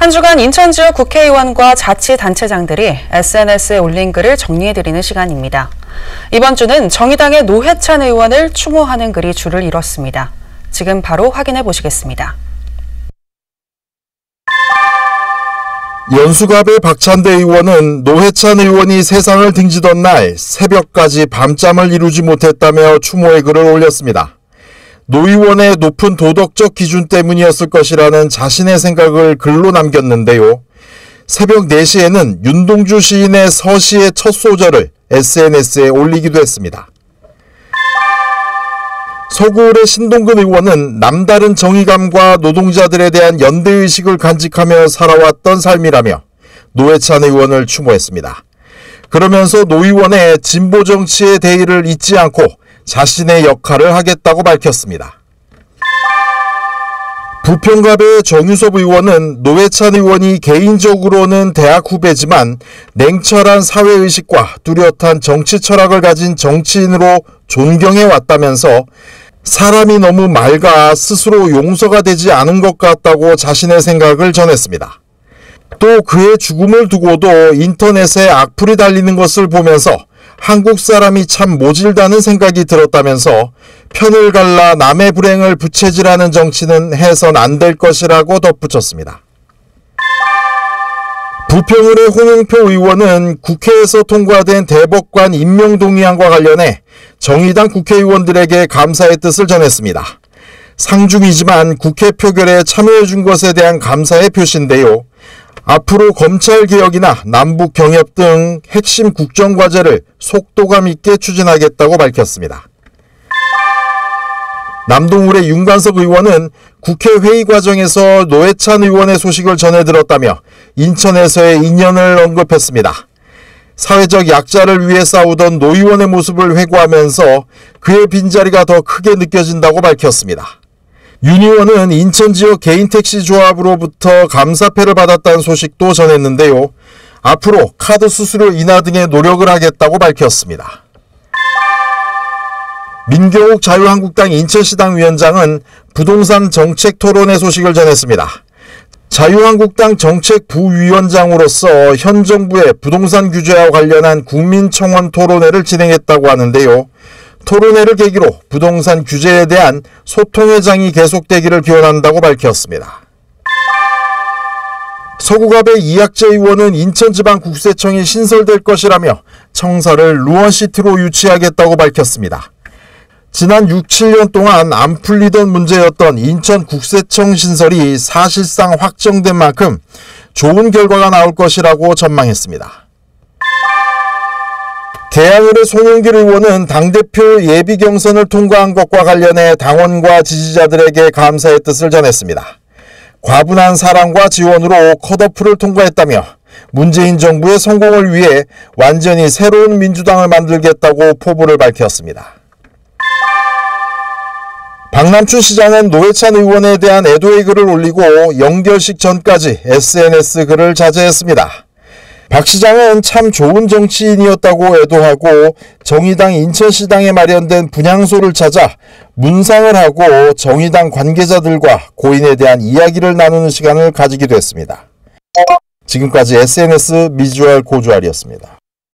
한 주간 인천 지역 국회의원과 자치단체장들이 SNS에 올린 글을 정리해드리는 시간입니다. 이번 주는 정의당의 노회찬 의원을 추모하는 글이 줄을 이뤘습니다. 지금 바로 확인해 보시겠습니다. 연수갑의 박찬대 의원은 노회찬 의원이 세상을 등지던 날 새벽까지 밤잠을 이루지 못했다며 추모의 글을 올렸습니다. 노 의원의 높은 도덕적 기준 때문이었을 것이라는 자신의 생각을 글로 남겼는데요. 새벽 4시에는 윤동주 시인의 서시의 첫 소절을 SNS에 올리기도 했습니다. 서구울의 신동근 의원은 남다른 정의감과 노동자들에 대한 연대의식을 간직하며 살아왔던 삶이라며 노회찬 의원을 추모했습니다. 그러면서 노 의원의 진보 정치의 대의를 잊지 않고 자신의 역할을 하겠다고 밝혔습니다. 부평갑의 정유섭 의원은 노회찬 의원이 개인적으로는 대학 후배지만 냉철한 사회의식과 뚜렷한 정치 철학을 가진 정치인으로 존경해 왔다면서 사람이 너무 맑아 스스로 용서가 되지 않은 것 같다고 자신의 생각을 전했습니다. 또 그의 죽음을 두고도 인터넷에 악플이 달리는 것을 보면서 한국 사람이 참 모질다는 생각이 들었다면서 편을 갈라 남의 불행을 부채질하는 정치는 해선 안 될 것이라고 덧붙였습니다. 부평을의 홍영표 의원은 국회에서 통과된 대법관 임명동의안과 관련해 정의당 국회의원들에게 감사의 뜻을 전했습니다. 상중이지만 국회 표결에 참여해 준 것에 대한 감사의 표시인데요. 앞으로 검찰개혁이나 남북경협 등 핵심 국정과제를 속도감 있게 추진하겠다고 밝혔습니다. 남동울의 윤관석 의원은 국회 회의 과정에서 노회찬 의원의 소식을 전해 들었다며 인천에서의 인연을 언급했습니다. 사회적 약자를 위해 싸우던 노 의원의 모습을 회고하면서 그의 빈자리가 더 크게 느껴진다고 밝혔습니다. 윤 의원은 인천 지역 개인택시 조합으로부터 감사패를 받았다는 소식도 전했는데요. 앞으로 카드 수수료 인하 등의 노력을 하겠다고 밝혔습니다. 민경욱 자유한국당 인천시당 위원장은 부동산 정책 토론회 소식을 전했습니다. 자유한국당 정책부위원장으로서 현 정부의 부동산 규제와 관련한 국민청원 토론회를 진행했다고 하는데요. 토론회를 계기로 부동산 규제에 대한 소통의 장이 계속되기를 기원한다고 밝혔습니다. 서구갑의 이학재 의원은 인천지방국세청이 신설될 것이라며 청사를 루원시티로 유치하겠다고 밝혔습니다. 지난 6, 7년 동안 안 풀리던 문제였던 인천국세청 신설이 사실상 확정된 만큼 좋은 결과가 나올 것이라고 전망했습니다. 대항을의 송영길 의원은 당대표 예비 경선을 통과한 것과 관련해 당원과 지지자들에게 감사의 뜻을 전했습니다. 과분한 사랑과 지원으로 컷오프를 통과했다며 문재인 정부의 성공을 위해 완전히 새로운 민주당을 만들겠다고 포부를 밝혔습니다. 박남춘 시장은 노회찬 의원에 대한 애도의 글을 올리고 영결식 전까지 SNS 글을 자제했습니다. 박 시장은 참 좋은 정치인이었다고 애도하고 정의당 인천시당에 마련된 분향소를 찾아 문상을 하고 정의당 관계자들과 고인에 대한 이야기를 나누는 시간을 가지기도 했습니다. 지금까지 SNS 미주알 고주알이었습니다.